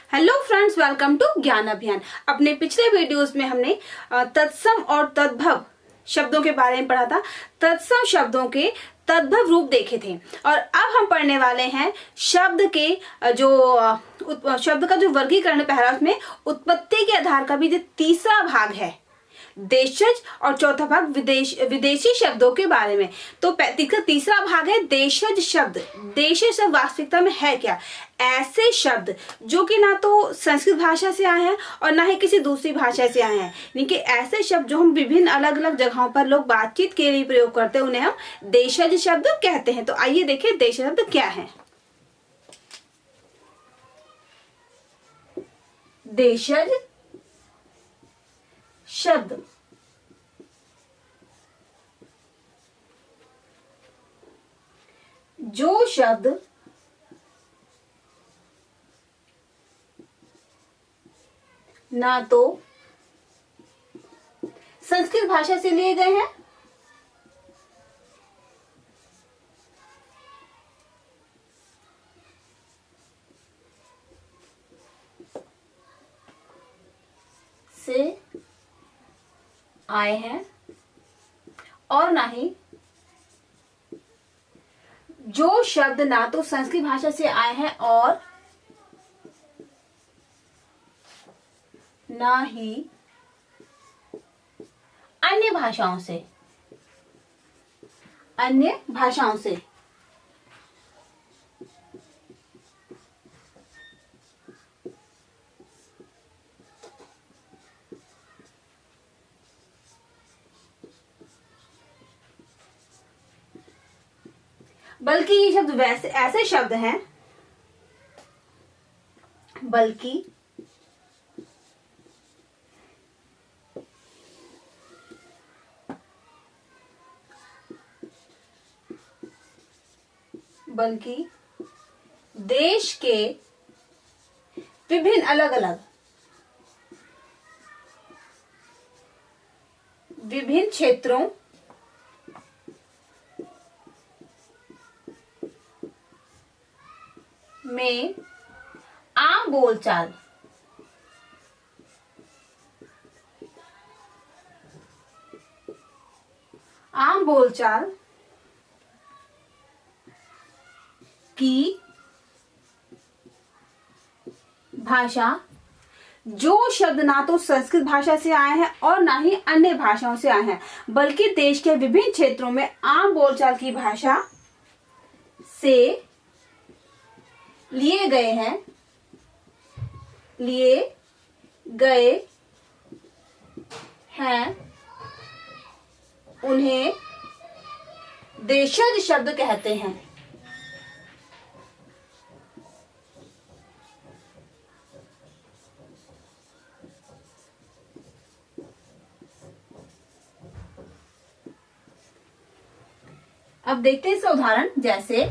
Hello friends, welcome to ज्ञान अभियान। अपने पिछले वीडियोस में हमने तत्सम और तद्भव शब्दों के बारे में पढ़ा था। तत्सम शब्दों के तद्भव रूप देखे थे और अब हम पढ़ने वाले हैं शब्द के शब्द का जो वर्गीकरण पहला, उसमें उत्पत्ति के आधार का भी जो तीसरा भाग है देशज और चौथा भाग विदेशी शब्दों के बारे में। तो तीसरा भाग है देशज शब्द। देशज शब्द वास्तविकता में है क्या? ऐसे शब्द जो कि ना तो संस्कृत भाषा से आए हैं और ना ही किसी दूसरी भाषा से आए हैं, यानी कि ऐसे शब्द जो हम विभिन्न अलग अलग जगहों पर लोग बातचीत के लिए प्रयोग करते हैं, उन्हें हम देशज शब्द कहते हैं। तो आइए देखें देशज शब्द क्या है। देशज शब्द जो शब्द ना तो संस्कृत भाषा से लिए गए हैं से आए हैं और ना ही जो शब्द ना तो संस्कृत भाषा से आए हैं और ना ही अन्य भाषाओं से बल्कि ये शब्द वैसे ऐसे शब्द हैं बल्कि देश के विभिन्न अलग अलग विभिन्न क्षेत्रों में आम बोलचाल की भाषा, जो शब्द ना तो संस्कृत भाषा से आए हैं और ना ही अन्य भाषाओं से आए हैं, बल्कि देश के विभिन्न क्षेत्रों में आम बोलचाल की भाषा से लिए गए हैं, उन्हें देशज शब्द कहते हैं। अब देखते हैं इसका उदाहरण, जैसे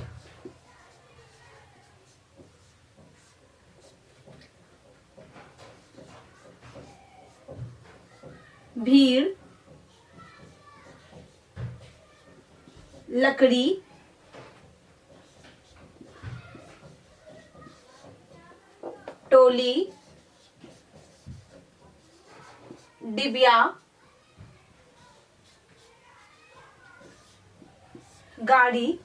भीड़, लकड़ी, टोली, डिबिया, गाड़ी,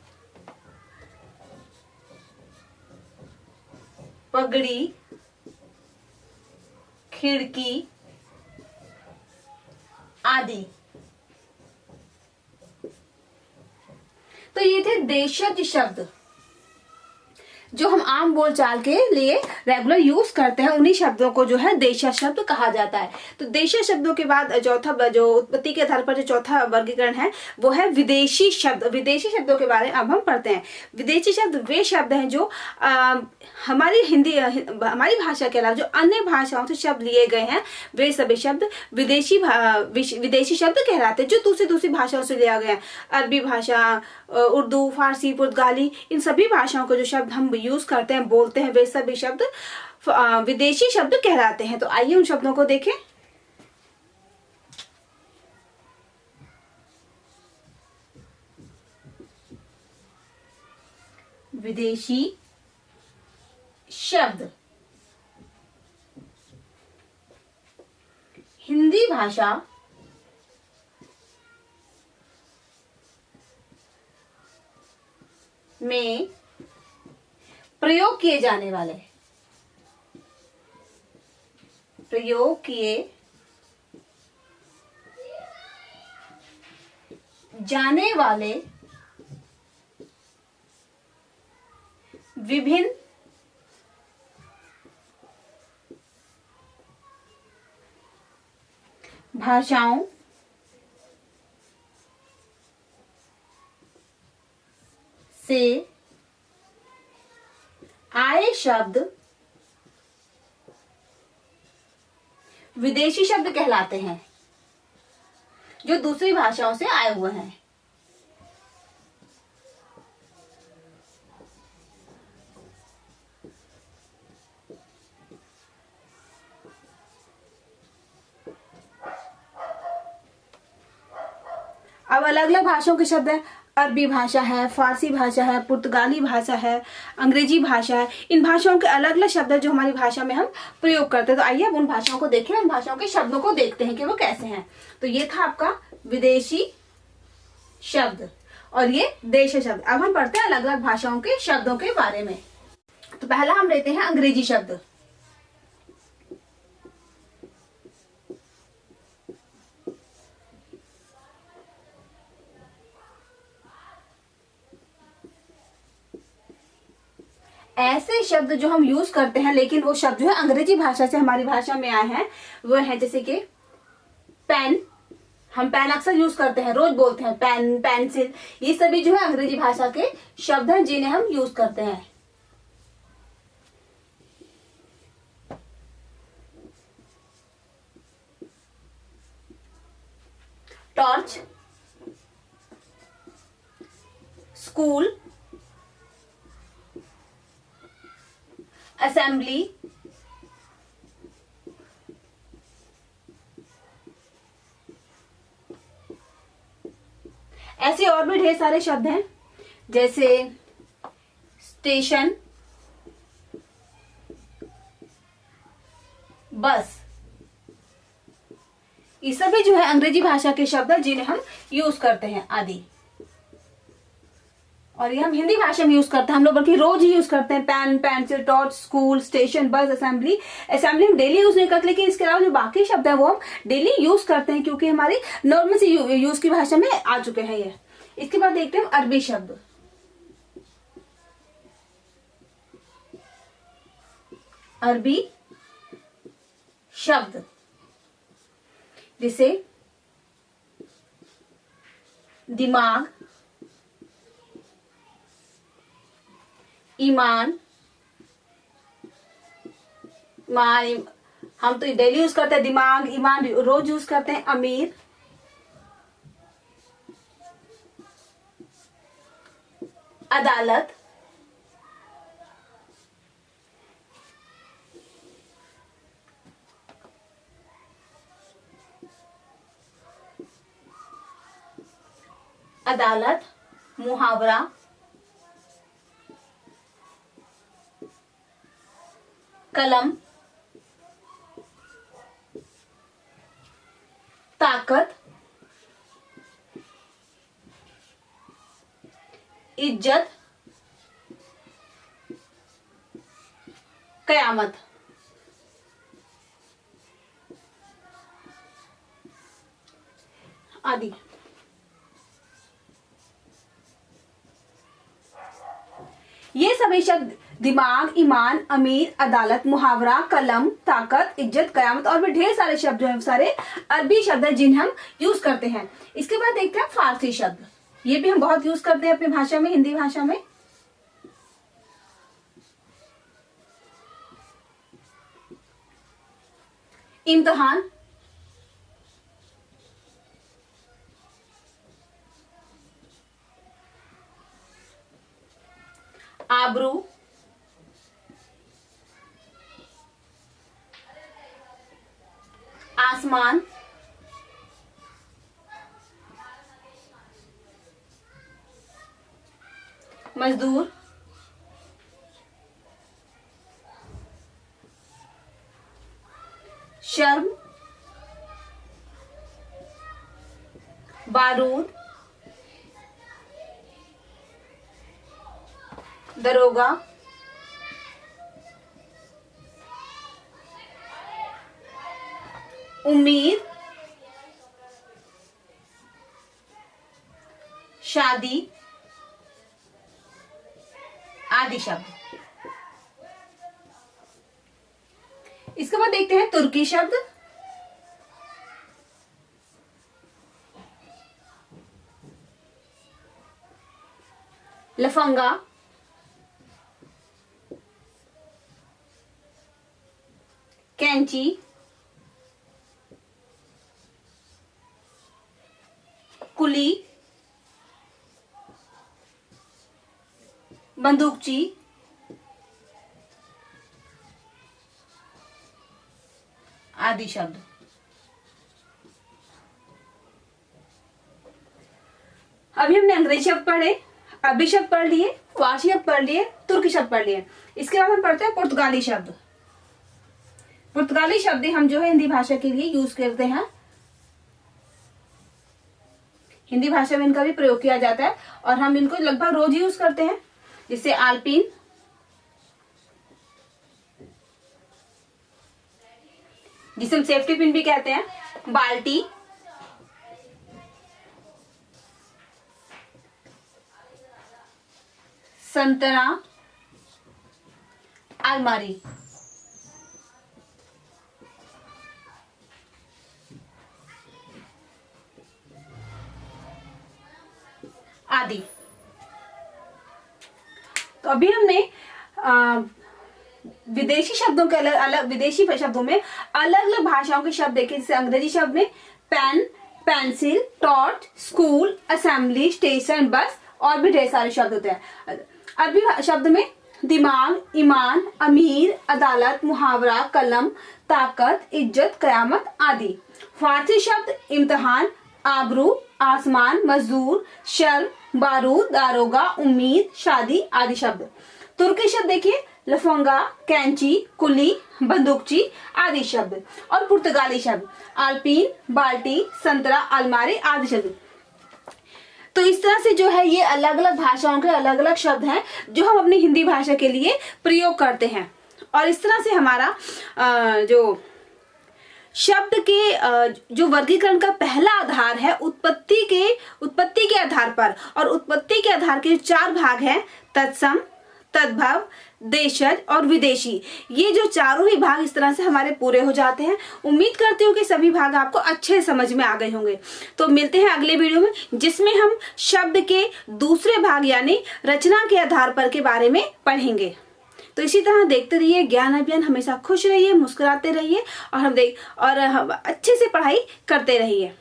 पगड़ी, खिड़की आदि। तो ये थे देशज शब्द जो हम आम बोलचाल के लिए रेगुलर यूज करते हैं। उन्हीं शब्दों को जो है देशज शब्द कहा जाता है। तो देशज शब्दों के बाद चौथा, जो उत्पत्ति के आधार पर जो चौथा वर्गीकरण है, वो है विदेशी शब्द। विदेशी शब्दों के बारे में अब हम पढ़ते हैं। विदेशी शब्द वे शब्द हैं जो हमारी भाषा के अलावा जो अन्य भाषाओं से शब्द लिए गए हैं, वे सभी शब्द विदेशी शब्द कहलाते हैं, जो दूसरी भाषाओं से लिया गया है। अरबी भाषा, उर्दू, फारसी, पुर्तगाली, इन सभी भाषाओं को जो शब्द हम यूज करते हैं, बोलते हैं, वे सभी शब्द विदेशी शब्द कहलाते हैं। तो आइए उन शब्दों को देखें। विदेशी शब्द भाषा में प्रयोग किए जाने वाले विभिन्न भाषाओं से आए शब्द विदेशी शब्द कहलाते हैं, जो दूसरी भाषाओं से आए हुए हैं। अब अलग अलग भाषाओं के शब्द है। अरबी भाषा है, फारसी भाषा है, पुर्तगाली भाषा है, अंग्रेजी भाषा है। इन भाषाओं के अलग अलग शब्द है जो हमारी भाषा में हम प्रयोग करते हैं। तो आइए अब उन भाषाओं को देखें, उन भाषाओं के शब्दों को देखते हैं कि वो कैसे हैं। तो ये था आपका विदेशी शब्द और ये देशी शब्द। अब हम पढ़ते हैं अलग अलग भाषाओं के शब्दों के बारे में। तो पहला हम लेते हैं अंग्रेजी शब्द। ऐसे शब्द जो हम यूज करते हैं लेकिन वो शब्द जो है अंग्रेजी भाषा से हमारी भाषा में आए हैं, वो है जैसे कि पेन। हम पेन अक्सर यूज करते हैं, रोज बोलते हैं पेन, पेंसिल। ये सभी जो है अंग्रेजी भाषा के शब्द हैं जिन्हें हम यूज करते हैं। टॉर्च, स्कूल, असेंबली, ऐसे और भी ढेर सारे शब्द हैं जैसे स्टेशन, बस। ये सभी जो है अंग्रेजी भाषा के शब्द हैं जिन्हें हम यूज करते हैं आदि। और ये हम हिंदी भाषा में यूज करते हैं, हम लोग बल्कि रोज ही यूज करते हैं। Pen, pencil, torch, school, station, bus, assembly. Assembly हम डेली यूज नहीं करते, लेकिन इसके अलावा जो बाकी शब्द है वो हम डेली यूज करते हैं क्योंकि हमारी नॉर्मल से यूज की भाषा में आ चुके हैं ये। इसके बाद देखते हैं अरबी शब्द। अरबी शब्द जिसे दिमाग, ईमान, हम तो डेली यूज करते हैं। दिमाग, ईमान रोज यूज करते हैं। अमीर, अदालत, मुहावरा, कलम, ताकत, इज्जत, कयामत। आदि। ये सभी शब्द दिमाग, ईमान, अमीर, अदालत, मुहावरा, कलम, ताकत, इज्जत, कयामत और भी ढेर सारे शब्द जो है सारे अरबी शब्द हैं जिन्हें हम यूज करते हैं। इसके बाद देखते हैं फारसी शब्द। ये भी हम बहुत यूज करते हैं अपनी भाषा में, हिंदी भाषा में। इम्तिहान, आबरू, आसमान, मजदूर, शर्म, बारूद, दरोगा, उम्मीद, शादी आदि शब्द। इसके बाद देखते हैं तुर्की शब्द। लफंगा, कैंची, कुली, बंदूकची, आदि शब्द। अभी हमने अंग्रेजी शब्द पढ़े, अरबी शब्द पढ़ लिए, फारसी शब्द पढ़ लिए, तुर्की शब्द पढ़ लिए। इसके बाद हम पढ़ते हैं पुर्तगाली शब्द। पुर्तगाली शब्द हम जो है हिंदी भाषा के लिए यूज करते हैं, हिंदी भाषा में इनका भी प्रयोग किया जाता है और हम इनको लगभग रोज यूज करते हैं। जिससे आल्पिन, जिसे हम सेफ्टी पिन भी कहते हैं, बाल्टी, संतरा, अलमारी आदि। तो अभी हमने विदेशी शब्दों के अलग अलग विदेशी शब्दों में अलग अलग भाषाओं के शब्द देखे। जैसे अंग्रेजी शब्द में pen, pencil, torch, school, assembly, station, bus और भी ढेर सारे शब्द होते हैं। अरबी शब्द में दिमाग, ईमान, अमीर, अदालत, मुहावरा, कलम, ताकत, इज्जत, कयामत आदि। फारसी शब्द इम्तिहान, आबरू, आसमान, मजदूर, शर्म, बारूद, दारोगा, उम्मीद, शादी आदि शब्द। तुर्की शब्द देखिए लफंगा, कैंची, कुली, बंदूकची आदि शब्द। और पुर्तगाली शब्द आल्पीन, बाल्टी, संतरा, अलमारी आदि शब्द। तो इस तरह से जो है ये अलग अलग भाषाओं के अलग अलग शब्द हैं जो हम अपनी हिंदी भाषा के लिए प्रयोग करते हैं। और इस तरह से हमारा जो शब्द के जो वर्गीकरण का पहला आधार है उत्पत्ति के आधार पर, और उत्पत्ति के आधार के 4 भाग हैं तत्सम, तद्भव, देशज और विदेशी। ये जो चारों ही भाग इस तरह से हमारे पूरे हो जाते हैं। उम्मीद करती हूँ कि सभी भाग आपको अच्छे समझ में आ गए होंगे। तो मिलते हैं अगले वीडियो में जिसमें हम शब्द के दूसरे भाग यानी रचना के आधार पर के बारे में पढ़ेंगे। तो इसी तरह देखते रहिए ज्ञान अभियान। हमेशा खुश रहिए, मुस्कुराते रहिए और हम अच्छे से पढ़ाई करते रहिए।